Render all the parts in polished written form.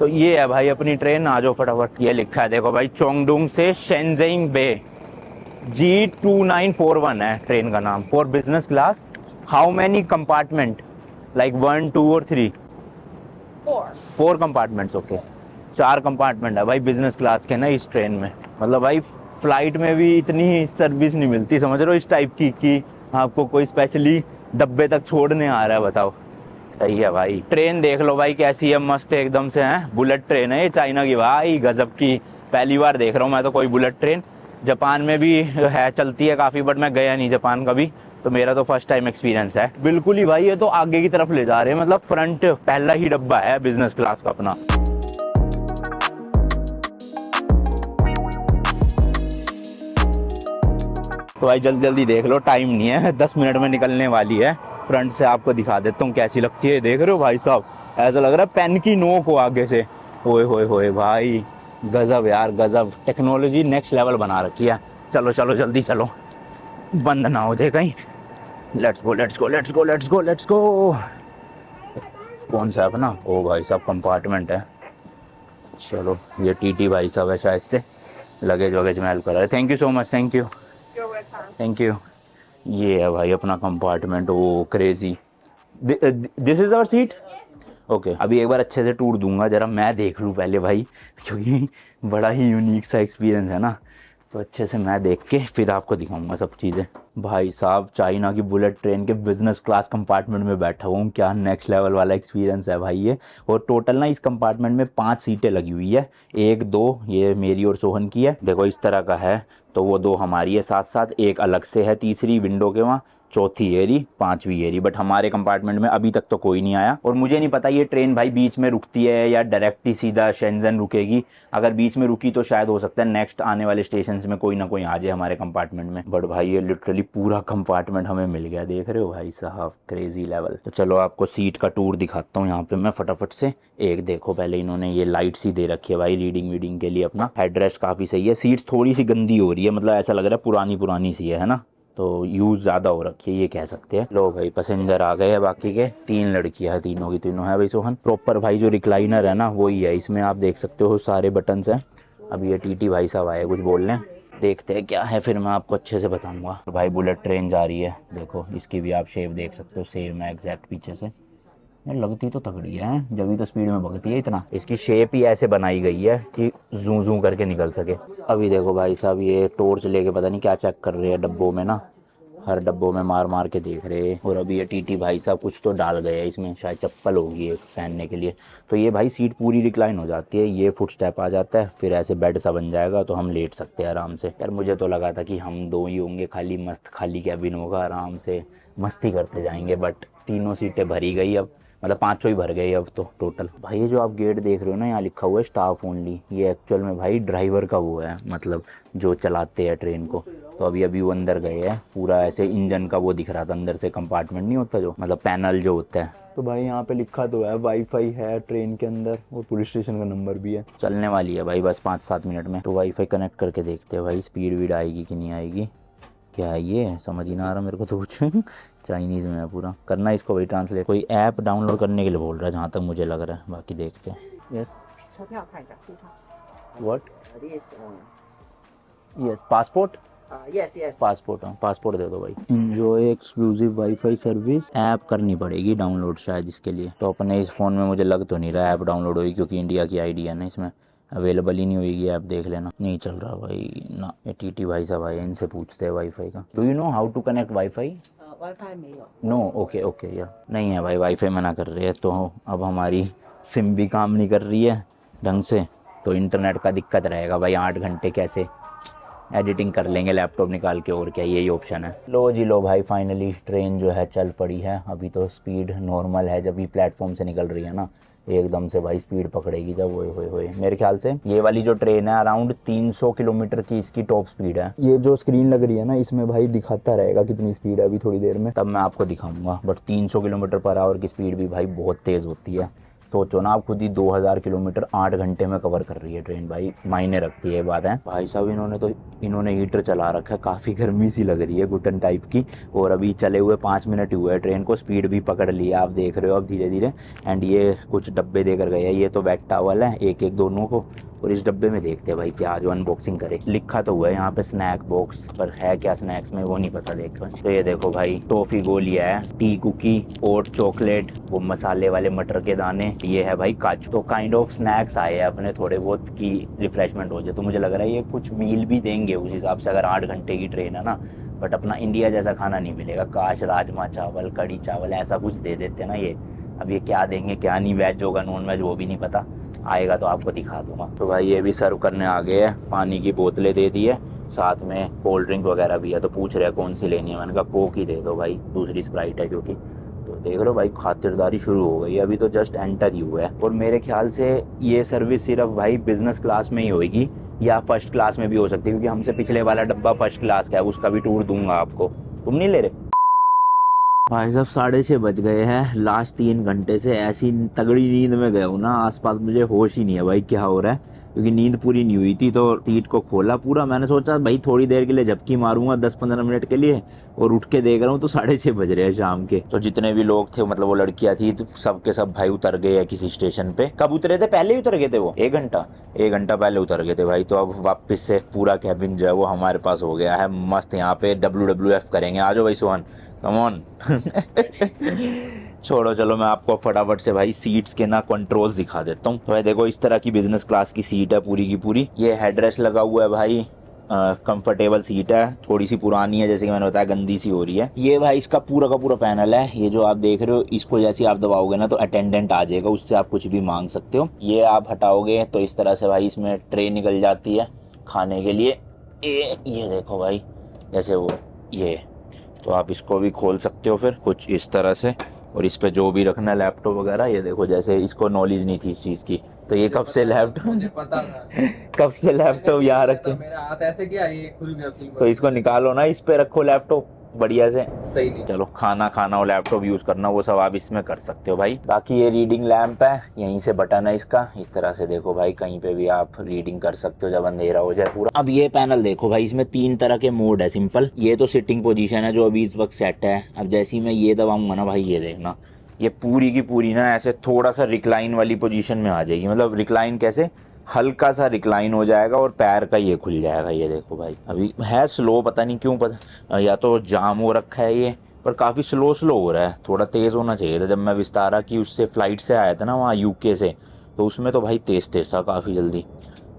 तो ये है भाई अपनी ट्रेन, आ जाओ फटाफट। ये लिखा है देखो भाई, चोंगडुंग से शेंजिंग बे, G2941 है ट्रेन का नाम, for business class. How many compartment, like 1 2 और 3? 4 कंपार्टमेंट्स, ओके। 4 कंपार्टमेंट है भाई बिजनेस क्लास के ना इस ट्रेन में। मतलब भाई फ्लाइट में भी इतनी सर्विस नहीं मिलती, समझ रहे हो, इस टाइप की कि आपको कोई स्पेशली डब्बे तक छोड़ने आ रहा है, बताओ। सही है भाई। ट्रेन देख लो भाई कैसी है, मस्त एकदम से है। बुलेट ट्रेन है ये, चाइना की भाई, गजब की। पहली बार देख रहा हूँ मैं तो कोई बुलेट ट्रेन। जापान में भी है, चलती है काफ़ी, बट मैं गया नहीं जापान कभी, तो मेरा तो फर्स्ट टाइम एक्सपीरियंस है। बिल्कुल ही भाई, ये तो आगे की तरफ ले जा रहे हैं, मतलब फ्रंट पहला ही डब्बा है बिजनेस क्लास का अपना। तो भाई जल्दी जल्दी देख लो, टाइम नहीं है, 10 मिनट में निकलने वाली है। फ्रंट से आपको दिखा देता हूँ कैसी लगती है, देख रहे हो भाई साहब, ऐसा लग रहा है पेन की नोक हो आगे से। ओए होए होए भाई, गजब यार गजब, टेक्नोलॉजी नेक्स्ट लेवल बना रखी है। चलो चलो जल्दी चलो, बंद ना हो जाए कहीं। Let's go let's go let's go let's go let's go. कौन सा है अपना? ओ भाई साहब कंपार्टमेंट है। चलो, ये टीटी भाई साहब है शायद से, लगेज वगैज में हेल्प कर रहा है। Thank you so much, thank you thank you. ये है भाई अपना कंपार्टमेंट, वो crazy. This is our seat. Okay, अभी एक बार अच्छे से टूर दूंगा, जरा मैं देख लूँ पहले भाई, क्योंकि बड़ा ही यूनिक सा एक्सपीरियंस है ना, तो अच्छे से मैं देख के फिर आपको दिखाऊंगा सब चीज़ें। भाई साहब चाइना की बुलेट ट्रेन के बिजनेस क्लास कंपार्टमेंट में बैठा हुआ हूँ, क्या नेक्स्ट लेवल वाला एक्सपीरियंस है भाई ये। और टोटल ना इस कंपार्टमेंट में 5 सीटें लगी हुई है, 1 2 ये मेरी और सोहन की है, देखो इस तरह का है। तो वो 2 हमारी है साथ साथ, एक अलग से है तीसरी विंडो के वहाँ, चौथी एरी, 5वीं एरी। बट हमारे कंपार्टमेंट में अभी तक तो कोई नहीं आया, और मुझे नहीं पता ये ट्रेन भाई बीच में रुकती है या डायरेक्ट ही सीधा शेंजन रुकेगी। अगर बीच में रुकी तो शायद हो सकता है नेक्स्ट आने वाले स्टेशन में कोई ना कोई आ जाए हमारे कंपार्टमेंट में। बट भाई ये लिटरली पूरा कंपार्टमेंट हमें मिल गया, देख रहे हो भाई साहब, क्रेजी लेवल। तो चलो आपको सीट का टूर दिखाता हूँ यहाँ पे मैं फटाफट से। एक देखो पहले, इन्होंने ये लाइट्स ही दे रखी है भाई रीडिंग वीडिंग के लिए अपना। हेडरेस्ट काफ़ी सही है, सीट्स थोड़ी सी गंदी हो रही है, मतलब ऐसा लग रहा है पुरानी पुरानी सी है ना, तो यूज़ ज़्यादा हो रखी है ये कह सकते हैं। लो भाई पैसेंजर आ गए हैं बाकी के, 3 लड़कियां हैं, तीनों की तीनों है भाई सोहन। प्रॉपर भाई जो रिक्लाइनर है ना वही है, इसमें आप देख सकते हो सारे बटन्स हैं। अब ये टीटी भाई साहब आए कुछ बोलने, देखते हैं क्या है, फिर मैं आपको अच्छे से बताऊंगा। तो भाई बुलेट ट्रेन जा रही है, देखो इसकी भी आप शेप देख सकते हो, सेम है एग्जैक्ट पीछे से। यार लगती तो तगड़ी है, जब भी तो स्पीड में भगती है इतना। इसकी शेप ही ऐसे बनाई गई है कि जू जू करके निकल सके। अभी देखो भाई साहब ये टॉर्च लेके पता नहीं क्या चेक कर रहे हैं डब्बों में ना, हर डब्बों में मार मार के देख रहे हैं। और अभी ये टीटी भाई साहब कुछ तो डाल गए हैं इसमें, शायद चप्पल होगी एक पहनने के लिए। तो ये भाई सीट पूरी रिक्लाइन हो जाती है, ये फुट स्टेप आ जाता है, फिर ऐसे बेड सा बन जाएगा, तो हम लेट सकते हैं आराम से। यार मुझे तो लगा था कि हम 2 ही होंगे खाली, मस्त खाली कैबिन होगा, आराम से मस्ती करते जाएंगे, बट तीनों सीटें भरी गई अब, मतलब 5 ही भर गए अब तो टोटल। भाई ये जो आप गेट देख रहे हो ना, यहाँ लिखा हुआ है स्टाफ ओनली, ये एक्चुअल में भाई ड्राइवर का वो है, मतलब जो चलाते हैं ट्रेन को। तो अभी अभी वो अंदर गए हैं, पूरा ऐसे इंजन का वो दिख रहा था अंदर से, कंपार्टमेंट नहीं होता जो, मतलब पैनल जो होता है। तो भाई यहाँ पे लिखा तो है वाईफाई है ट्रेन के अंदर, और पुलिस स्टेशन का नंबर भी है। चलने वाली है भाई बस 5-7 मिनट में, तो वाईफाई कनेक्ट करके देखते हैं भाई स्पीड वीड आएगी कि नहीं आएगी। क्या है ये, समझ ही ना आ रहा मेरे को तो कुछ चाइनीज़ में है पूरा। करना इसको भाई ट्रांसलेट, कोई ऐप डाउनलोड करने के लिए बोल रहा है जहाँ तक मुझे लग रहा है, बाकी देखते हैं। Yes what, yes passport, yes. Passport, हाँ पासपोर्ट दे दो भाई। Enjoy exclusive wifi service, app करनी पड़ेगी डाउनलोड शायद इसके लिए। तो अपने इस फ़ोन में मुझे लग तो नहीं रहा ऐप डाउनलोड होगी, क्योंकि इंडिया की आईडी है ना इसमें, अवेलेबल ही नहीं होगी ऐप, देख लेना। नहीं चल रहा भाई ना। ये टीटी भाई साहब आए, इनसे पूछते हैं वाईफाई का। Do you know how to connect wifi? Wifi में नो, ओके ओके, या नहीं है भाई, वाईफाई मना कर रही है। तो अब हमारी सिम भी काम नहीं कर रही है ढंग से, तो इंटरनेट का दिक्कत रहेगा भाई। 8 घंटे कैसे एडिटिंग कर लेंगे लैपटॉप निकाल के, और क्या, यही ऑप्शन है। लो जी लो भाई, फाइनली ट्रेन जो है चल पड़ी है। अभी तो स्पीड नॉर्मल है, जब भी प्लेटफॉर्म से निकल रही है ना एकदम से भाई स्पीड पकड़ेगी जब, होए मेरे ख्याल से ये वाली जो ट्रेन है अराउंड 300 किलोमीटर की इसकी टॉप स्पीड है। ये जो स्क्रीन लग रही है ना इसमें भाई दिखाता रहेगा कितनी स्पीड है अभी थोड़ी देर में, तब मैं आपको दिखाऊंगा। बट 300 किलोमीटर पर आवर की स्पीड भी भाई बहुत तेज़ होती है, सोचो ना आप खुद ही 2000 किलोमीटर 8 घंटे में कवर कर रही है ट्रेन भाई, मायने रखती है बात है भाई साहब। इन्होंने हीटर चला रखा है, काफ़ी गर्मी सी लग रही है घुटन टाइप की। और अभी चले हुए 5 मिनट हुए हैं ट्रेन को, स्पीड भी पकड़ लिया आप देख रहे हो अब धीरे धीरे। एंड ये कुछ डब्बे देकर गए हैं, ये तो वेट टॉवल है एक एक दोनों को। और इस डब्बे में देखते हैं भाई क्या, जो अनबॉक्सिंग करे। लिखा तो हुआ है यहाँ पे स्नैक बॉक्स, पर है क्या स्नैक्स में वो नहीं पता देख रहे। तो ये देखो भाई टॉफी गोलियां है, टी कुकी, ओट चॉकलेट, वो मसाले वाले मटर के दाने, ये है भाई काजू। तो काइंड ऑफ स्नैक्स आए हैं अपने थोड़े बहुत की रिफ्रेशमेंट हो जाए। तो मुझे लग रहा है ये कुछ मील भी देंगे उस हिसाब से, अगर 8 घंटे की ट्रेन है ना। बट अपना इंडिया जैसा खाना नहीं मिलेगा, काश राजमा चावल कड़ी चावल ऐसा कुछ दे देते ना ये। अब ये क्या देंगे क्या नहीं, वेज होगा नॉन वेज वो भी नहीं पता, आएगा तो आपको दिखा दूंगा। तो भाई ये भी सर्व करने आ गए हैं, पानी की बोतलें दे दी है, साथ में कोल्ड ड्रिंक वगैरह भी है। तो पूछ रहे हैं कौन सी लेनी है, मैंने कहा कोक ही दे दो भाई, दूसरी स्प्राइट है क्योंकि। तो देख लो भाई खातिरदारी शुरू हो गई, अभी तो जस्ट एंटर ही हुआ है। और मेरे ख्याल से ये सर्विस सिर्फ भाई बिजनेस क्लास में ही होगी या फर्स्ट क्लास में भी हो सकती है, क्योंकि हमसे पिछले वाला डब्बा फर्स्ट क्लास का है, उसका भी टूर दूंगा आपको। तुम नहीं ले रहे भाई साहब? 6:30 बज गए हैं, लास्ट 3 घंटे से ऐसी तगड़ी नींद में गए हूँ ना, आसपास मुझे होश ही नहीं है भाई क्या हो रहा है, क्योंकि नींद पूरी नहीं हुई थी। तो सीट को खोला पूरा, मैंने सोचा भाई थोड़ी देर के लिए झपकी मारूंगा 10-15 मिनट के लिए, और उठ के देख रहा हूँ तो 6:30 बज रहे हैं शाम के। तो जितने भी लोग थे, मतलब वो लड़कियां थी, तो सब के सब भाई उतर गए हैं किसी स्टेशन पे। कब उतरे थे? पहले ही उतर गए थे वो, 1 घंटा पहले उतर गए थे भाई। तो अब वापस से पूरा कैबिन जो है वो हमारे पास हो गया है मस्त। यहाँ पे WWF करेंगे, आ जाओ भाई सोहन, कम ऑन। छोड़ो चलो, मैं आपको फटाफट से भाई सीट्स के ना कंट्रोल्स दिखा देता हूँ। तो भाई देखो इस तरह की बिजनेस क्लास की सीट है पूरी की पूरी। ये हेडरेस्ट लगा हुआ है भाई, कंफर्टेबल सीट है, थोड़ी सी पुरानी है जैसे कि मैंने बताया, गंदी सी हो रही है। ये भाई इसका पूरा का पूरा पैनल है, ये जो आप देख रहे हो, इसको जैसे आप दबाओगे ना तो अटेंडेंट आ जाएगा, उससे आप कुछ भी मांग सकते हो। ये आप हटाओगे तो इस तरह से भाई इसमें ट्रे निकल जाती है खाने के लिए। ये देखो भाई जैसे वो ये, तो आप इसको भी खोल सकते हो फिर कुछ इस तरह से, और इस पे जो भी रखना है लैपटॉप वगैरह। ये देखो जैसे इसको नॉलेज नहीं थी इस चीज़ की, तो ये कब से लैपटॉप, मुझे पता था कब से लैपटॉप यहाँ रखे, मेरा हाथ ऐसे किया ये खुल गया। तो इसको निकालो ना, इस पे रखो लैपटॉप बढ़िया से। सही नहीं। चलो खाना खाना और लैपटॉप यूज करना वो सब आप इसमें कर सकते हो भाई। बाकी ये रीडिंग लैंप है, यहीं से बटन है इसका, इस तरह से देखो भाई कहीं पे भी आप रीडिंग कर सकते हो जब अंधेरा हो जाए पूरा। अब ये पैनल देखो भाई, इसमें 3 तरह के मोड है। सिंपल, ये तो सिटिंग पोजीशन है जो अभी इस वक्त सेट है। अब जैसे ही मैं ये दबाऊंगा ना भाई, ये देखना ये पूरी की पूरी ना ऐसे थोड़ा सा रिक्लाइन वाली पोजीशन में आ जाएगी। मतलब रिक्लाइन कैसे, हल्का सा रिक्लाइन हो जाएगा और पैर का ये खुल जाएगा। ये देखो भाई अभी है स्लो, पता नहीं क्यों, पता या तो जाम हो रखा है ये, पर काफ़ी स्लो हो रहा है। थोड़ा तेज़ होना चाहिए था। जब मैं विस्तारा की उससे फ्लाइट से आया था ना वहाँ UK से, तो उसमें तो भाई तेज़ था काफ़ी जल्दी।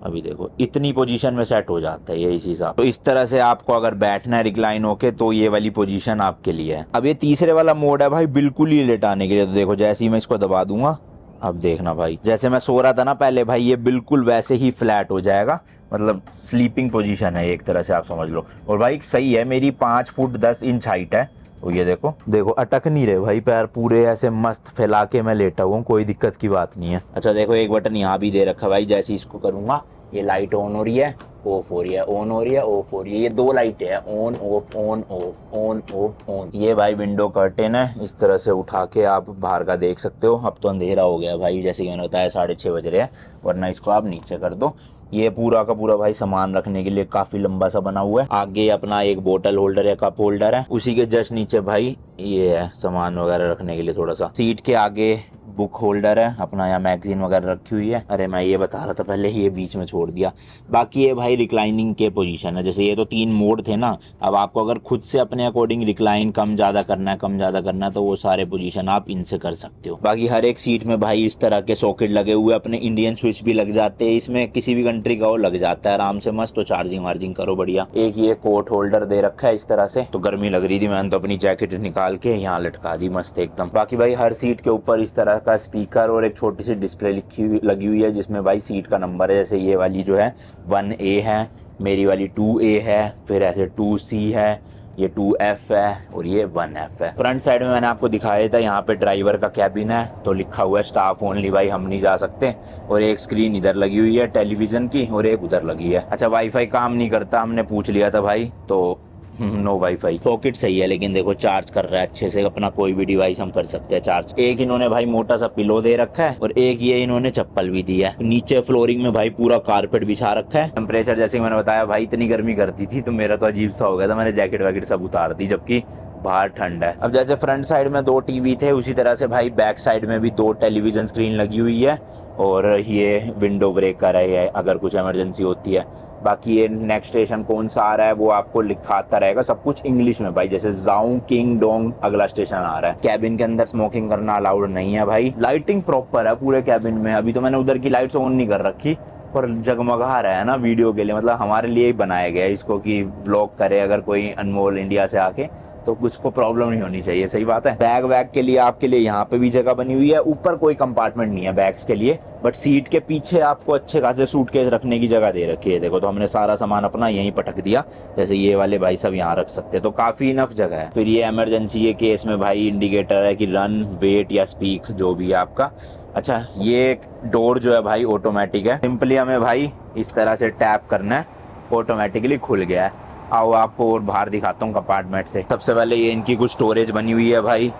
अभी देखो इतनी पोजीशन में सेट हो जाता है ये इसी हिसाब। तो इस तरह से आपको अगर बैठना है रिक्लाइन होके तो ये वाली पोजीशन आपके लिए है। अब ये तीसरे वाला मोड है भाई बिल्कुल ही लेटाने के लिए। तो देखो जैसे ही मैं इसको दबा दूंगा, अब देखना भाई जैसे मैं सो रहा था ना पहले भाई, ये बिल्कुल वैसे ही फ्लैट हो जाएगा। मतलब स्लीपिंग पोजीशन है एक तरह से आप समझ लो। और भाई सही है, मेरी 5 फुट 10 इंच हाइट है। तो ये देखो अटक नहीं रहे भाई पैर, पूरे ऐसे मस्त फैला के मैं लेटा हुआ हूँ, कोई दिक्कत की बात नहीं है। अच्छा देखो एक बटन यहाँ भी दे रखा है भाई, जैसे इसको करूँगा ये लाइट ऑन हो रही है, ऑफ हो रही है, ऑन हो रही है, ऑफ हो रही है। ये 2 लाइटें हैं, on off on off on off on. ये भाई विंडो कर्टेन है, इस तरह से उठा के आप बाहर का देख सकते हो। अब तो अंधेरा हो गया भाई, जैसे कि मैंने बताया 6:30 बज रहे हैं, वरना इसको आप नीचे कर दो। ये पूरा का पूरा भाई सामान रखने के लिए काफ़ी लंबा सा बना हुआ है। आगे अपना एक बोतल होल्डर या कप होल्डर है, उसी के जस्ट नीचे भाई ये है सामान वगैरह रखने के लिए थोड़ा सा। सीट के आगे बुक होल्डर है अपना, यहाँ मैगजीन वगैरह रखी हुई है। अरे मैं ये बता रहा था पहले ही, ये बीच में छोड़ दिया। बाकी ये भाई रिक्लाइनिंग के पोजीशन है, जैसे ये तो 3 मोड थे ना। अब आपको अगर खुद से अपने अकॉर्डिंग रिक्लाइन कम ज़्यादा करना है तो वो सारे पोजीशन आप इनसे कर सकते हो। बाकी हर एक सीट में भाई इस तरह के सॉकेट लगे हुए, अपने इंडियन स्विच भी लग जाते हैं इसमें, किसी भी कंट्री का वो लग जाता है आराम से मस्त। तो चार्जिंग वार्जिंग करो बढ़िया। एक ये कोट होल्डर दे रखा है इस तरह से, तो गर्मी लग रही थी, मैंने तो अपनी जैकेट निकाल के यहाँ लटका दी मस्त एकदम। बाकी भाई हर सीट के ऊपर इस तरह का स्पीकर और एक छोटी सी डिस्प्ले लगी हुई है, जिसमें भाई सीट का नंबर है। जैसे ये वाली जो है 1A है, मेरी वाली 2A है, फिर ऐसे 2C है, ये 2F है और ये 1F है। फ्रंट साइड में मैंने आपको दिखाया था, यहाँ पे ड्राइवर का कैबिन है, तो लिखा हुआ है स्टाफ ओनली भाई, हम नहीं जा सकते। और एक स्क्रीन इधर लगी हुई है टेलीविजन की, और एक उधर लगी है। अच्छा वाईफाई काम नहीं करता, हमने पूछ लिया था भाई, तो नो वाईफाई। सॉकेट सही है लेकिन देखो चार्ज कर रहा है अच्छे से, अपना कोई भी डिवाइस हम कर सकते हैं चार्ज। एक इन्होंने भाई मोटा सा पिलो दे रखा है और एक ये इन्होंने चप्पल भी दी है। नीचे फ्लोरिंग में भाई पूरा कारपेट बिछा रखा है। टेम्परेचर जैसे मैंने बताया भाई इतनी गर्मी करती थी तो मेरा तो अजीब सा हो गया था, मैंने जैकेट वैकेट सब उतार दी जबकि बाहर ठंड है। अब जैसे फ्रंट साइड में 2 टीवी थे उसी तरह से भाई बैक साइड में भी 2 टेलीविजन स्क्रीन लगी हुई है और ये विंडो ब्रेकर है अगर कुछ इमरजेंसी होती है। बाकी ये नेक्स्ट स्टेशन कौन सा आ रहा है वो आपको लिखाता रहेगा, सब कुछ इंग्लिश में भाई, जैसे जाऊ किंग डोंग अगला स्टेशन आ रहा है। कैबिन के अंदर स्मोकिंग करना अलाउड नहीं है भाई। लाइटिंग प्रॉपर है पूरे कैबिन में। अभी तो मैंने उधर की लाइट्स ऑन नहीं कर रखी पर जगमगा रहा है ना वीडियो के लिए, मतलब हमारे लिए ही बनाया गया है इसको कि व्लॉग करे अगर कोई अनमोल इंडिया से आके तो कुछ को प्रॉब्लम नहीं होनी चाहिए। सही बात है। बैग वैग के लिए आपके लिए यहाँ पे भी जगह बनी हुई है। ऊपर कोई कंपार्टमेंट नहीं है बैग्स के लिए, बट सीट के पीछे आपको अच्छे खासे सूटकेस रखने की जगह दे रखी है। देखो तो हमने सारा सामान अपना यहीं पटक दिया, जैसे ये वाले भाई सब यहाँ रख सकते हैं तो काफी इनफ जगह है। फिर ये इमरजेंसी के केस में भाई इंडिकेटर है कि रन, वेट या स्पीक जो भी है आपका। अच्छा ये डोर जो है भाई ऑटोमेटिक है, सिंपली हमें भाई इस तरह से टैप करना है, ऑटोमेटिकली खुल गया है। आओ आपको और बाहर दिखाता हूँ कंपार्टमेंट से। सबसे पहले ये इनकी कुछ स्टोरेज बनी हुई है भाई,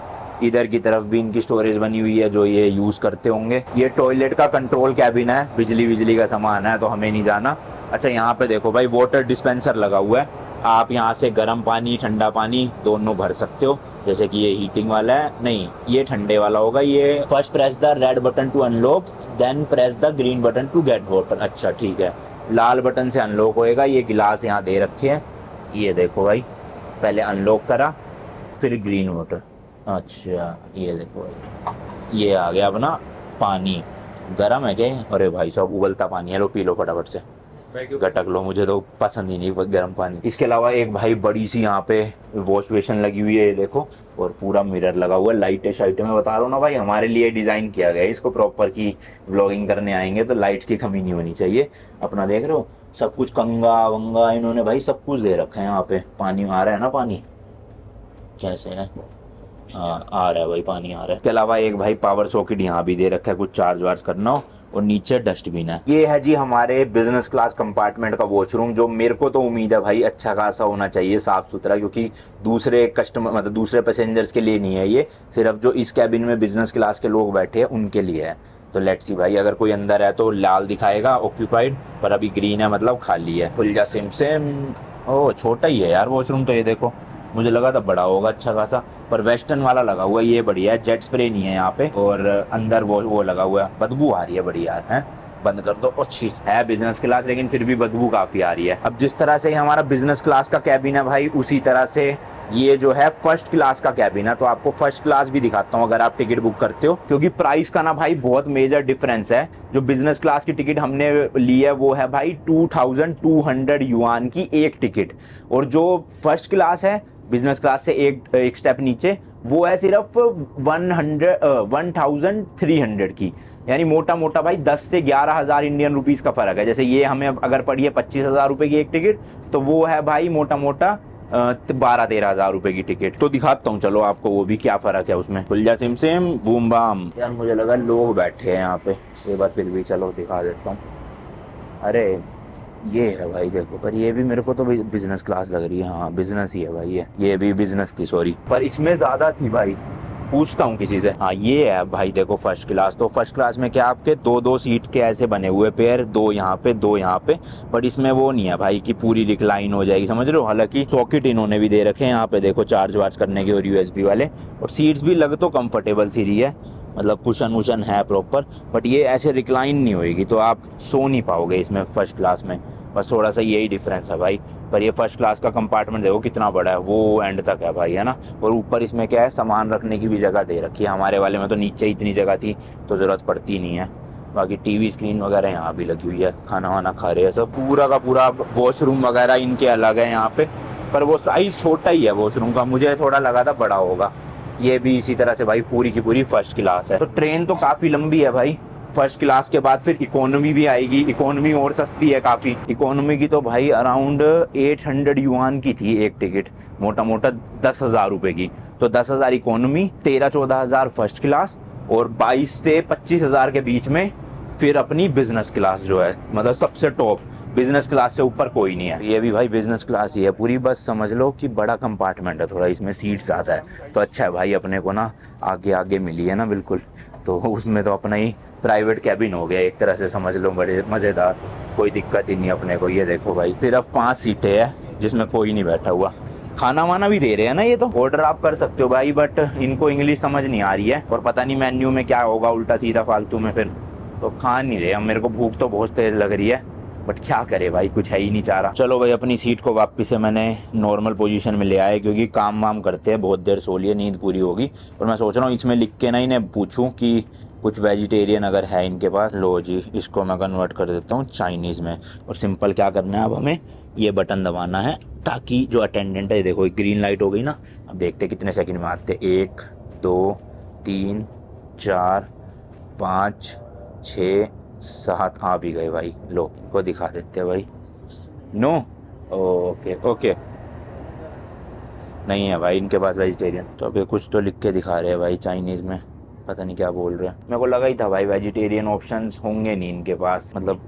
इधर की तरफ भी इनकी स्टोरेज बनी हुई है जो ये यूज करते होंगे। ये टॉयलेट का कंट्रोल कैबिन है, बिजली का सामान है तो हमें नहीं जाना। अच्छा यहाँ पे देखो भाई वाटर डिस्पेंसर लगा हुआ है, आप यहाँ से गर्म पानी ठंडा पानी दोनों भर सकते हो। जैसे कि ये हीटिंग वाला है, नहीं ये ठंडे वाला होगा। ये first press the red button to unlock then press the green button to get water. अच्छा ठीक है, लाल बटन से अनलॉक होएगा। ये गिलास यहाँ दे रखे हैं, ये देखो भाई पहले अनलॉक करा फिर ग्रीन वाटर। अच्छा ये देखो भाई ये आ गया अपना पानी। गर्म है क्या? अरे भाई साहब उबलता पानी है, लो पी लो फटाफट से, गटक लो, मुझे तो पसंद ही नहीं गर्म पानी। इसके अलावा एक भाई बड़ी सी यहाँ पे वॉश बेसिन लगी हुई है ये देखो, और पूरा मिरर लगा हुआ है। लाइटें शाइटें मैं बता रहा हूँ ना भाई हमारे लिए डिजाइन किया गया है इसको प्रॉपर, की व्लॉगिंग करने आएंगे तो लाइट की कमी नहीं होनी चाहिए। अपना देख रहे हो सब कुछ कंगा वंगा इन्होंने भाई सब कुछ दे रखा है। यहाँ पे पानी आ रहा है ना, पानी कैसे है? हाँ आ रहा है भाई, पानी आ रहा है। इसके अलावा एक भाई पावर सॉकेट यहाँ भी दे रखा है, कुछ चार्ज वार्ज करना हो, और नीचे डस्टबिन है। ये है जी हमारे बिजनेस क्लास कंपार्टमेंट का वॉशरूम, जो मेरे को तो उम्मीद है भाई अच्छा खासा होना चाहिए, साफ सुथरा, क्योंकि दूसरे कस्टमर मतलब दूसरे पैसेंजर्स के लिए नहीं है, ये सिर्फ जो इस कैबिन में बिजनेस क्लास के लोग बैठे हैं उनके लिए है। तो लेट्स सी भाई, अगर कोई अंदर है तो लाल दिखाएगा ऑक्यूपाइड, पर अभी ग्रीन है मतलब खाली है। खुल जा सिम सेम। ओह छोटा ही है यार वॉशरूम तो, ये देखो मुझे लगा था बड़ा होगा अच्छा खासा, पर वेस्टर्न वाला लगा हुआ है, ये बढ़िया है। जेट स्प्रे नहीं है यहाँ पे, और अंदर वो लगा हुआ है। बदबू आ रही है बड़ी यार, है बंद कर दो। अच्छी है बिजनेस क्लास, लेकिन फिर भी बदबू काफी आ रही है। अब जिस तरह से हमारा बिजनेस क्लास का कैबिन है भाई, उसी तरह से ये जो है फर्स्ट क्लास का कैबिन है। तो आपको फर्स्ट क्लास भी दिखाता हूँ अगर आप टिकट बुक करते हो, क्योंकि प्राइस का ना भाई बहुत मेजर डिफरेंस है। जो बिजनेस क्लास की टिकट हमने ली है वो है भाई 2200 युआन की एक टिकट, और जो फर्स्ट क्लास है बिजनेस क्लास से एक स्टेप नीचे, वो है सिर्फ 1300 की, यानी मोटा मोटा भाई 10 से 11,000 इंडियन रुपीस का फर्क है। जैसे ये हमें अगर पड़ी है 25,000 रुपए की एक टिकट, तो वो है भाई मोटा मोटा 12-13,000 रुपए की टिकट। तो दिखाता हूँ चलो आपको वो भी क्या फर्क है उसमें। खुल जा सिम सेम बूम बाम। यार मुझे लगा लोग बैठे हैं यहाँ पे, एक बार फिर भी चलो दिखा देता हूँ। अरे ये है भाई देखो, पर ये भी मेरे को तो बिजनेस क्लास लग रही है। हाँ बिजनेस ही है भाई, ये भी बिजनेस थी सॉरी, पर इसमें ज्यादा थी भाई, पूछता हूँ किसी से। हाँ ये है भाई देखो फर्स्ट क्लास। तो फर्स्ट क्लास में क्या आपके दो सीट के ऐसे बने हुए पेयर, दो यहाँ पे दो यहाँ पे, बट इसमें वो नहीं है भाई कि पूरी रिक्लाइन हो जाएगी, समझ रहे हो। हालांकि सॉकेट इन्होंने भी दे रखे हैं यहाँ पे देखो, चार्ज वार्ज करने के और USB वाले, और सीट्स भी लग तो कंफर्टेबल सी रही है, मतलब कुशन वुशन है प्रॉपर, बट ये ऐसे रिक्लाइन नहीं होएगी तो आप सो नहीं पाओगे इसमें फर्स्ट क्लास में। बस थोड़ा सा यही डिफरेंस है भाई। पर ये फर्स्ट क्लास का कंपार्टमेंट देखो कितना बड़ा है, वो एंड तक है भाई, है ना। और ऊपर इसमें क्या है, सामान रखने की भी जगह दे रखी है। हमारे वाले में तो नीचे इतनी जगह थी तो ज़रूरत पड़ती नहीं है। बाकी TV स्क्रीन वगैरह यहाँ भी लगी हुई है, खाना वाना खा रहे हैं सब। पूरा का पूरा वॉशरूम वगैरह इनके अलग है यहाँ पे, पर वो साइज़ छोटा ही है वॉशरूम का, मुझे थोड़ा लगा था बड़ा होगा। ये भी इसी तरह से भाई पूरी की पूरी फर्स्ट क्लास है। तो ट्रेन तो काफ़ी लंबी है भाई, फर्स्ट क्लास के बाद फिर इकोनॉमी भी आएगी। इकोनॉमी और सस्ती है काफ़ी। इकोनॉमी की तो भाई अराउंड 800 युआन की थी एक टिकट, मोटा मोटा 10,000 रुपये की। तो 10,000 इकोनॉमी, 13-14,000 फर्स्ट क्लास, और 22 से 25,000 के बीच में फिर अपनी बिजनेस क्लास जो है मतलब सबसे टॉप, बिजनेस क्लास से ऊपर कोई नहीं है। ये भी भाई बिजनेस क्लास ही है पूरी, बस समझ लो कि बड़ा कंपार्टमेंट है थोड़ा, इसमें सीट्स ज़्यादा है तो अच्छा है भाई। अपने को ना आगे आगे मिली है ना बिल्कुल, तो उसमें तो अपना ही प्राइवेट कैबिन हो गया एक तरह से समझ लो, बड़े मज़ेदार, कोई दिक्कत ही नहीं अपने को। ये देखो भाई सिर्फ 5 सीटें हैं जिसमें कोई नहीं बैठा हुआ। खाना वाना भी दे रहे हैं ना, ये तो ऑर्डर आप कर सकते हो भाई, बट इनको इंग्लिश समझ नहीं आ रही है और पता नहीं मेन्यू में क्या होगा उल्टा सीधा फालतू में, फिर तो खा नहीं रहे। अब मेरे को भूख तो बहुत तेज लग रही है बट क्या करे भाई, कुछ है ही नहीं चाह रहा। चलो भाई अपनी सीट को वापस से मैंने नॉर्मल पोजीशन में ले आया क्योंकि काम वाम करते हैं, बहुत देर सो लिए, नींद पूरी होगी। और मैं सोच रहा हूँ इसमें लिख के ना इन्हें पूछूं कि कुछ वेजिटेरियन अगर है इनके पास। लो जी, इसको मैं कन्वर्ट कर देता हूँ चाइनीज़ में। और सिंपल क्या करना है, अब हमें ये बटन दबाना है ताकि जो अटेंडेंट है, देखो ग्रीन लाइट हो गई ना, अब देखते कितने सेकंड में आते। 1 2 3 4 5 6 7 आ भी गए भाई। लो इनको दिखा देते हैं भाई। नो, ओके ओके, नहीं है भाई इनके पास वेजिटेरियन। तो अभी कुछ तो लिख के दिखा रहे हैं भाई चाइनीज़ में, पता नहीं क्या बोल रहे हैं। मेरे को लगा ही था भाई वेजिटेरियन ऑप्शंस होंगे नहीं इनके पास, मतलब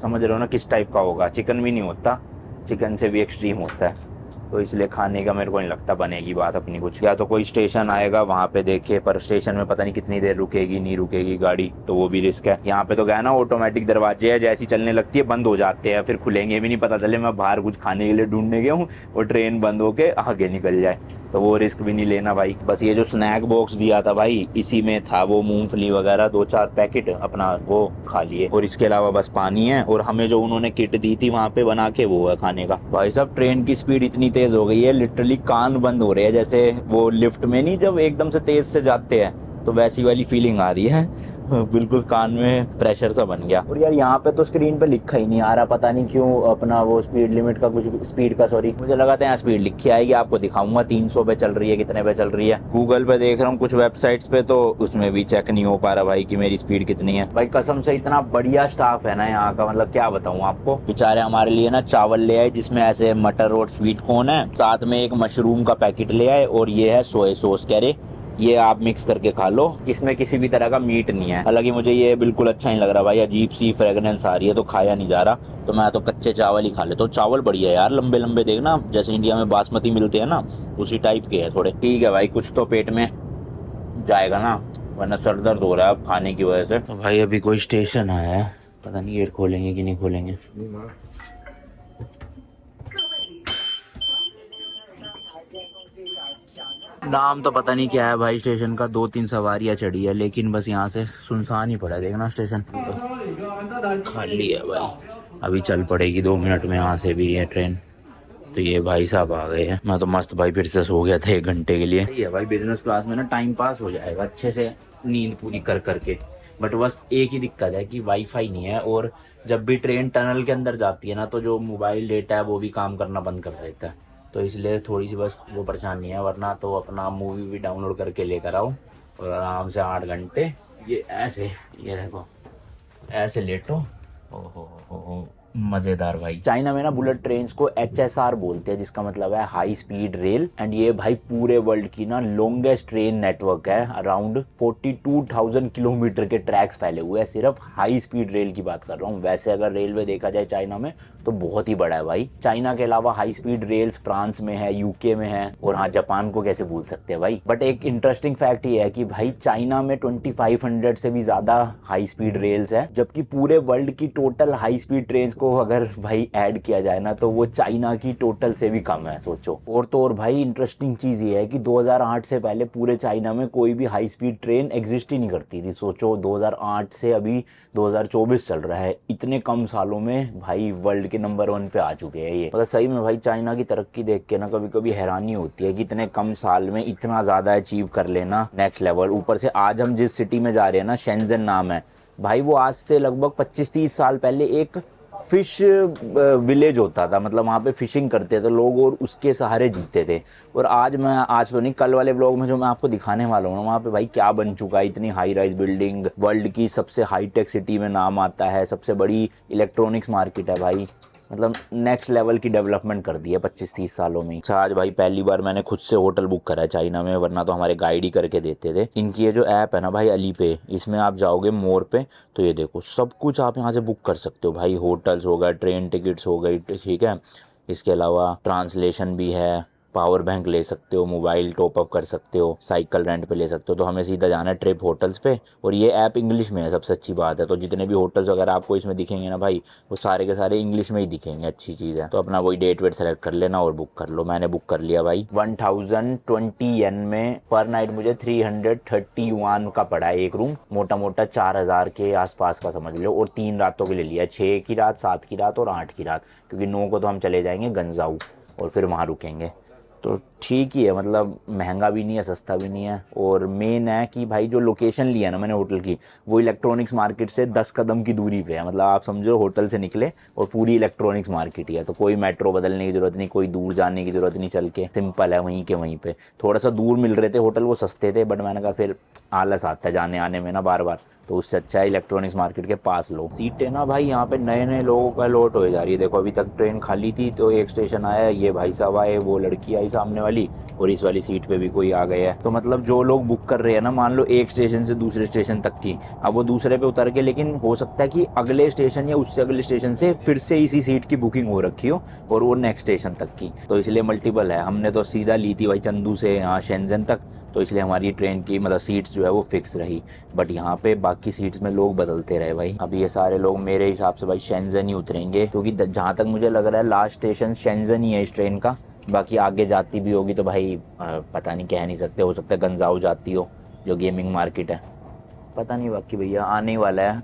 समझ रहे हो ना किस टाइप का होगा। चिकन भी नहीं होता, चिकन से भी एक्सट्रीम होता है, तो इसलिए खाने का मेरे को नहीं लगता बनेगी बात अपनी कुछ। या तो कोई स्टेशन आएगा वहाँ पे देखे, पर स्टेशन में पता नहीं कितनी देर रुकेगी नहीं रुकेगी गाड़ी, तो वो भी रिस्क है। यहाँ पे तो गया ना ऑटोमेटिक दरवाजे है, जैसी चलने लगती है बंद हो जाते हैं, फिर खुलेंगे भी नहीं, पता चले मैं बाहर कुछ खाने के लिए ढूंढने गया हूँ और ट्रेन बंद होके आगे निकल जाए, तो वो रिस्क भी नहीं लेना भाई। बस ये जो स्नैक बॉक्स दिया था भाई, इसी में था वो मूंगफली वगैरह 2-4 पैकेट, अपना वो खा लिए। और इसके अलावा बस पानी है, और हमें जो उन्होंने किट दी थी वहाँ पे बना के वो है खाने का। भाई साहब ट्रेन की स्पीड इतनी तेज हो गई है, लिटरली कान बंद हो रहे हैं, जैसे वो लिफ्ट में नहीं जब एकदम से तेज से जाते हैं तो वैसी वाली फीलिंग आ रही है। बिल्कुल कान में प्रेशर सा बन गया। और यार यहाँ पे तो स्क्रीन पे लिखा ही नहीं आ रहा, पता नहीं क्यों, अपना वो स्पीड लिमिट का कुछ, स्पीड का सॉरी, मुझे लगा था यहाँ स्पीड लिखी आएगी, आपको दिखाऊंगा 300 पे चल रही है, कितने पे चल रही है। गूगल पे देख रहा हूँ कुछ वेबसाइट्स पे, तो उसमें भी चेक नहीं हो पा रहा भाई कि मेरी स्पीड कितनी है। भाई कसम से इतना बढ़िया स्टाफ है ना यहाँ का, मतलब क्या बताऊँ आपको। बेचारे हमारे लिए ना चावल ले आए जिसमें ऐसे मटर और स्वीट कॉर्न है, साथ में एक मशरूम का पैकेट ले आए, और ये है सोया सॉस, कह रहे ये आप मिक्स करके खा लो, इसमें किसी भी तरह का मीट नहीं है। हालांकि मुझे ये बिल्कुल अच्छा नहीं लग रहा भाई, अजीब सी फ्रेगनेंस आ रही है तो खाया नहीं जा रहा, तो मैं तो कच्चे चावल ही खा लेता हूँ। चावल बढ़िया है यार, लंबे लंबे देखना, जैसे इंडिया में बासमती मिलते हैं ना उसी टाइप के है थोड़े। ठीक है भाई, कुछ तो पेट में जाएगा ना, वरना सर दर्द हो रहा है अब खाने की वजह से। तो भाई अभी कोई स्टेशन आया है, पता नहीं गेट खोलेंगे कि नहीं खोलेंगे। नाम तो पता नहीं क्या है भाई स्टेशन का, 2-3 सवारियां चढ़ी है, लेकिन बस यहाँ से सुनसान ही पड़ा, देखना स्टेशन खाली है भाई। अभी चल पड़ेगी 2 मिनट में यहाँ से भी ये ट्रेन। तो ये भाई साहब आ गए हैं, मैं तो मस्त भाई फिर से सो गया था 1 घंटे के लिए। ये भाई बिजनेस क्लास में ना टाइम पास हो जाएगा अच्छे से, नींद पूरी कर करके। बट बस एक ही दिक्कत है कि वाईफाई नहीं है, और जब भी ट्रेन टनल के अंदर जाती है ना तो जो मोबाइल डेटा है वो भी काम करना बंद कर देता है, तो इसलिए थोड़ी सी बस वो परेशानी है। वरना तो अपना मूवी भी डाउनलोड करके लेकर आओ और आराम से 8 घंटे ये ऐसे, ये देखो ऐसे लेटो, ओ मजेदार भाई। चाइना में ना बुलेट ट्रेन को HSR बोलते हैं, जिसका मतलब है हाई स्पीड रेल, एंड ये भाई पूरे वर्ल्ड की ना लॉन्गेस्ट ट्रेन नेटवर्क है। अराउंड 42,000 किलोमीटर के ट्रैक्स फैले हुए हैं, सिर्फ हाई स्पीड रेल की बात कर रहा हूँ। वैसे अगर रेलवे देखा जाए चाइना में तो बहुत ही बड़ा है भाई। चाइना के अलावा हाई स्पीड रेल्स फ्रांस में है, यूके में है, और हाँ जापान को कैसे भूल सकते हैं भाई। बट एक इंटरेस्टिंग फैक्ट ये है कि भाई चाइना में 2500 से भी ज्यादा हाई स्पीड रेल्स है, जबकि पूरे वर्ल्ड की टोटल हाई स्पीड ट्रेन को अगर भाई ऐड किया जाए ना तो वो चाइना की टोटल से भी कम है, सोचो। और तो और भाई इंटरेस्टिंग चीज ये है कि 2008 से पहले पूरे चाइना में कोई भी हाई स्पीड ट्रेन एग्जिस्ट ही नहीं करती थी। सोचो 2008 से अभी 2024 चल रहा है, इतने कम सालों में भाई वर्ल्ड के नंबर 1 पे आ चुके हैं ये। मतलब सही में भाई चाइना की तरक्की देख के ना कभी कभी हैरानी होती है कि इतने कम साल में इतना ज्यादा अचीव कर लेना, नेक्स्ट लेवल। ऊपर से आज हम जिस सिटी में जा रहे हैं ना, शेंजन नाम है भाई, वो आज से लगभग 25-30 साल पहले एक फिश विलेज होता था, मतलब वहाँ पे फिशिंग करते थे लोग और उसके सहारे जीते थे। और आज तो नहीं, कल वाले व्लॉग में जो मैं आपको दिखाने वाला हूँ ना, वहाँ पे भाई क्या बन चुका है, इतनी हाई राइज बिल्डिंग, वर्ल्ड की सबसे हाईटेक सिटी में नाम आता है, सबसे बड़ी इलेक्ट्रॉनिक्स मार्केट है भाई। मतलब नेक्स्ट लेवल की डेवलपमेंट कर दी है 25-30 सालों में। अच्छा आज भाई पहली बार मैंने खुद से होटल बुक करा है चाइना में, वरना तो हमारे गाइड ही करके देते थे। इनकी ये जो ऐप है ना भाई अली पे, इसमें आप जाओगे मोर पे तो ये देखो सब कुछ आप यहाँ से बुक कर सकते हो भाई। होटल्स हो गए, ट्रेन टिकट्स हो गई, ठीक है। इसके अलावा ट्रांसलेशन भी है, पावर बैंक ले सकते हो, मोबाइल टॉपअप कर सकते हो, साइकिल रेंट पे ले सकते हो। तो हमें सीधा जाना है ट्रिप होटल्स पे, और ये ऐप इंग्लिश में है, सबसे अच्छी बात है। तो जितने भी होटल्स वगैरह आपको इसमें दिखेंगे ना भाई, वो सारे के सारे इंग्लिश में ही दिखेंगे, अच्छी चीज़ है। तो अपना वही डेट वेट सेलेक्ट कर लेना और बुक कर लो। मैंने बुक कर लिया भाई। 1020 येन में पर नाइट मुझे 330 युआन का पड़ा है एक रूम, मोटा मोटा 4000 के आसपास का समझ लो। और 3 रातों के लिए लिया, 6 की रात, 7 की रात और 8 की रात, क्योंकि 9 को तो हम चले जाएंगे गंजाऊ और फिर वहाँ रुकेंगे। तो ठीक ही है, मतलब महंगा भी नहीं है, सस्ता भी नहीं है। और मेन है कि भाई जो लोकेशन लिया ना मैंने होटल की, वो इलेक्ट्रॉनिक्स मार्केट से 10 कदम की दूरी पे है। मतलब आप समझो होटल से निकले और पूरी इलेक्ट्रॉनिक्स मार्केट ही है। तो कोई मेट्रो बदलने की ज़रूरत नहीं, कोई दूर जाने की ज़रूरत नहीं, चल के सिंपल है वहीं के वहीं पे। थोड़ा सा दूर मिल रहे थे होटल, वो सस्ते थे, बट मैंने कहा फिर आलस आता है जाने आने में ना बार बार, तो उससे अच्छा है इलेक्ट्रॉनिक्स मार्केट के पास लो। सीटें ना भाई यहाँ पे नए नए लोगों का लॉट हो जा रही है। देखो अभी तक ट्रेन खाली थी, तो एक स्टेशन आया, ये भाई साहब आए, वो लड़की आई सामने वाली, और इस वाली सीट पे भी कोई आ गया है। तो मतलब जो लोग बुक कर रहे हैं ना, मान लो एक स्टेशन से दूसरे स्टेशन तक की, अब वो दूसरे पे उतर के, लेकिन हो सकता है कि अगले स्टेशन या उससे अगले स्टेशन से फिर से इसी सीट की बुकिंग हो रखी हो, और वो नेक्स्ट स्टेशन तक की। तो इसलिए मल्टीपल है। हमने तो सीधा ली थी भाई चंदू से यहाँ शेंजन तक, तो इसलिए हमारी ट्रेन की मतलब सीट्स जो है वो फिक्स रही। बट यहाँ पे बाकी सीट्स में लोग बदलते रहे भाई। अब ये सारे लोग मेरे हिसाब से भाई शेंजन ही उतरेंगे, क्योंकि जहाँ तक मुझे लग रहा है लास्ट स्टेशन शेंजन ही है इस ट्रेन का। बाकी आगे जाती भी होगी तो भाई पता नहीं, कह नहीं सकते, हो सकता है गंजाऊ जाती हो, जो गेमिंग मार्केट है, पता नहीं। बाकी भैया आने ही वाला है,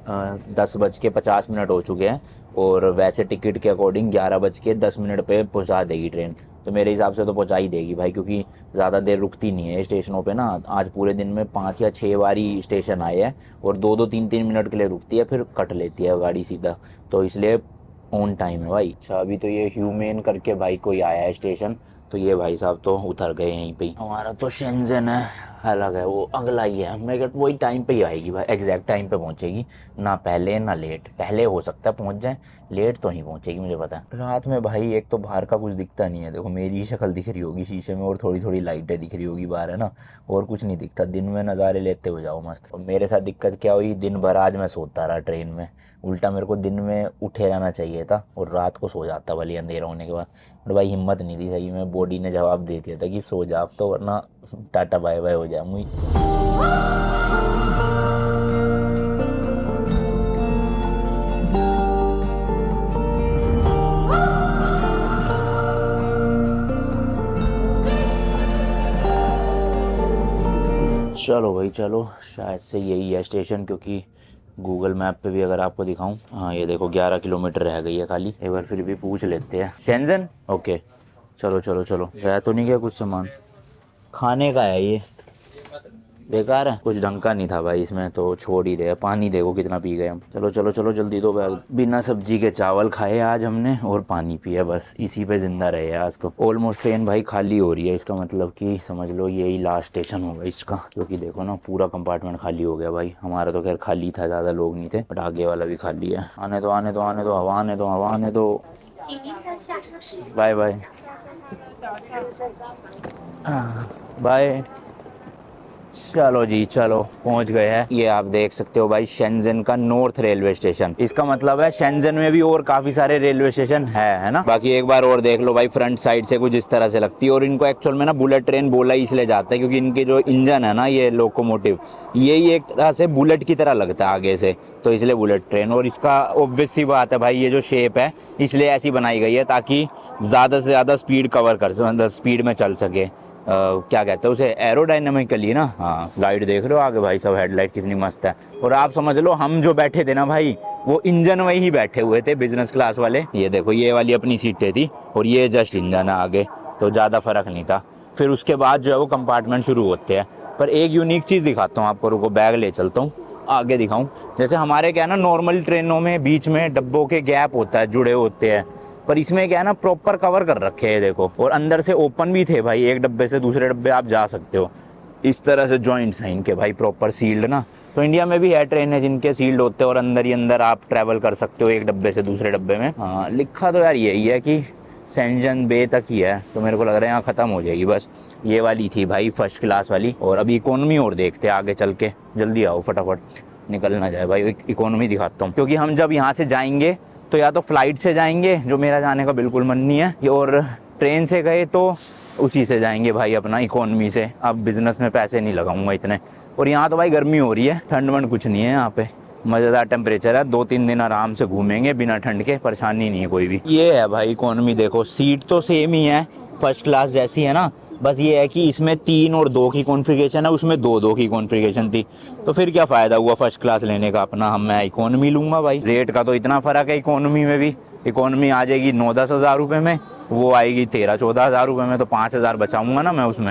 10:50 हो चुके हैं, और वैसे टिकट के अकॉर्डिंग 11:10 पे पहुँचा देगी ट्रेन। तो मेरे हिसाब से तो पहुँचा ही देगी भाई, क्योंकि ज़्यादा देर रुकती नहीं है स्टेशनों पे ना। आज पूरे दिन में 5 या 6 बारी स्टेशन आए हैं, और 2-2, 3-3 मिनट के लिए रुकती है, फिर कट लेती है गाड़ी सीधा। तो इसलिए ऑन टाइम है भाई। अच्छा अभी तो ये ह्यूमेन करके भाई कोई आया है स्टेशन, तो ये भाई साहब तो उतर गए यहीं पे ही। हमारा तो शेंजन है, अलग है, वो अगला ही है। मैं कहता वही टाइम पे ही आएगी भाई, एग्जैक्ट टाइम पे पहुंचेगी, ना पहले ना लेट। पहले हो सकता है पहुंच जाए, लेट तो नहीं पहुंचेगी मुझे पता है। रात में भाई एक तो बाहर का कुछ दिखता नहीं है, देखो मेरी शक्ल दिख रही होगी शीशे में, और थोड़ी थोड़ी लाइटें दिख रही होगी बाहर, है ना, और कुछ नहीं दिखता। दिन में नज़ारे लेते हुए जाओ मस्त। और मेरे साथ दिक्कत क्या हुई, दिन भर आज मैं सोता रहा ट्रेन में। उल्टा मेरे को दिन में उठे रहना चाहिए था, और रात को सो जाता भले अंधेरा होने के बाद। बट भाई हिम्मत नहीं थी, सही में बॉडी ने जवाब दे दिया था कि सो जा अब तो, वरना टाटा बाय बाय हो जाए मुझे। चलो भाई चलो, शायद से यही है स्टेशन, क्योंकि गूगल मैप पे भी अगर आपको दिखाऊं, हाँ ये देखो 11 किलोमीटर रह गई है खाली। एक बार फिर भी पूछ लेते हैं। शेंजन ओके, चलो चलो चलो। रह तो नहीं गया कुछ सामान? खाने का है ये, बेकार है, कुछ ढंग का नहीं था भाई इसमें, तो छोड़ ही दे। पानी देखो कितना पी गए हम। चलो चलो चलो जल्दी दो बैग। बिना सब्जी के चावल खाए आज हमने, और पानी पिया, बस इसी पे जिंदा रहे आज तो। ऑलमोस्ट ट्रेन भाई खाली हो रही है, इसका मतलब कि समझ लो यही लास्ट स्टेशन होगा इसका, क्योंकि देखो ना पूरा कंपार्टमेंट खाली हो गया भाई। हमारा तो खैर खाली था, ज़्यादा लोग नहीं थे, बट आगे वाला भी खाली है। आने दो आने दो आने दो, हवा आने दो हवा आने दो। Bye bye bye. चलो जी चलो, पहुंच गए हैं। ये आप देख सकते हो भाई शेंजन का नॉर्थ रेलवे स्टेशन। इसका मतलब है शेंजन में भी और काफी सारे रेलवे स्टेशन है ना। बाकी एक बार और देख लो भाई, फ्रंट साइड से कुछ इस तरह से लगती है। और इनको एक्चुअल में ना बुलेट ट्रेन बोला ही इसलिए जाता है, क्योंकि इनके जो इंजन है ना, ये लोकोमोटिव, यही एक तरह से बुलेट की तरह लगता है आगे से, तो इसलिए बुलेट ट्रेन। और इसका ऑब्वियस सी बात है भाई, ये जो शेप है इसलिए ऐसी बनाई गई है, ताकि ज़्यादा से ज़्यादा स्पीड कवर कर सके, मतलब स्पीड में चल सके। क्या कहते हैं उसे, एरोडाइनमिकली ना। हाँ लाइट देख रहे हो आगे भाई साहब, हेडलाइट कितनी मस्त है। और आप समझ लो हम जो बैठे थे ना भाई, वो इंजन में ही बैठे हुए थे, बिजनेस क्लास वाले। ये देखो ये वाली अपनी सीटें थी, और ये जस्ट इंजन है आगे, तो ज़्यादा फर्क नहीं था। फिर उसके बाद जो है वो कंपार्टमेंट शुरू होते हैं। पर एक यूनिक चीज़ दिखाता हूँ आपको, रुको बैग ले चलता हूँ आगे दिखाऊँ। जैसे हमारे क्या है ना, नॉर्मल ट्रेनों में बीच में डब्बों के गैप होता है, जुड़े होते हैं, पर इसमें क्या है ना, प्रॉपर कवर कर रखे हैं देखो। और अंदर से ओपन भी थे भाई, एक डब्बे से दूसरे डब्बे आप जा सकते हो। इस तरह से जॉइंट्स हैं इनके भाई, प्रॉपर सील्ड ना। तो इंडिया में भी है ट्रेन है जिनके सील्ड होते हैं और अंदर ही अंदर आप ट्रैवल कर सकते हो एक डब्बे से दूसरे डब्बे में। हाँ लिखा तो यार यही है कि सेंजन बे तक ही है, तो मेरे को लग रहा है यहाँ ख़त्म हो जाएगी बस। ये वाली थी भाई फर्स्ट क्लास वाली, और अभी इकोनॉमी और देखते हैं आगे चल के। जल्दी आओ फटाफट, निकल ना जाए भाई। इकोनॉमी दिखाता हूँ, क्योंकि हम जब यहाँ से जाएंगे तो या तो फ्लाइट से जाएंगे, जो मेरा जाने का बिल्कुल मन नहीं है, और ट्रेन से गए तो उसी से जाएंगे भाई अपना इकोनॉमी से। अब बिज़नेस में पैसे नहीं लगाऊंगा इतने। और यहाँ तो भाई गर्मी हो रही है, ठंड वंड कुछ नहीं है यहाँ पे, मज़ेदार टेम्परेचर है। 2-3 दिन आराम से घूमेंगे बिना ठंड के, परेशानी नहीं है कोई भी। ये है भाई इकोनॉमी, देखो सीट तो सेम ही है, फर्स्ट क्लास जैसी है ना, बस ये है कि इसमें 3 और 2 की कॉन्फ़िगरेशन है, उसमें 2-2 की कॉन्फ़िगरेशन थी। तो फिर क्या फ़ायदा हुआ फर्स्ट क्लास लेने का अपना, मैं इकोनॉमी लूँगा भाई। रेट का तो इतना फ़र्क है इकोनॉमी में भी। इकोनॉमी आ जाएगी 9-10 हज़ार रुपये में, वो आएगी 13-14 हज़ार रुपये में, तो 5 हज़ार बचाऊँगा ना मैं उसमें।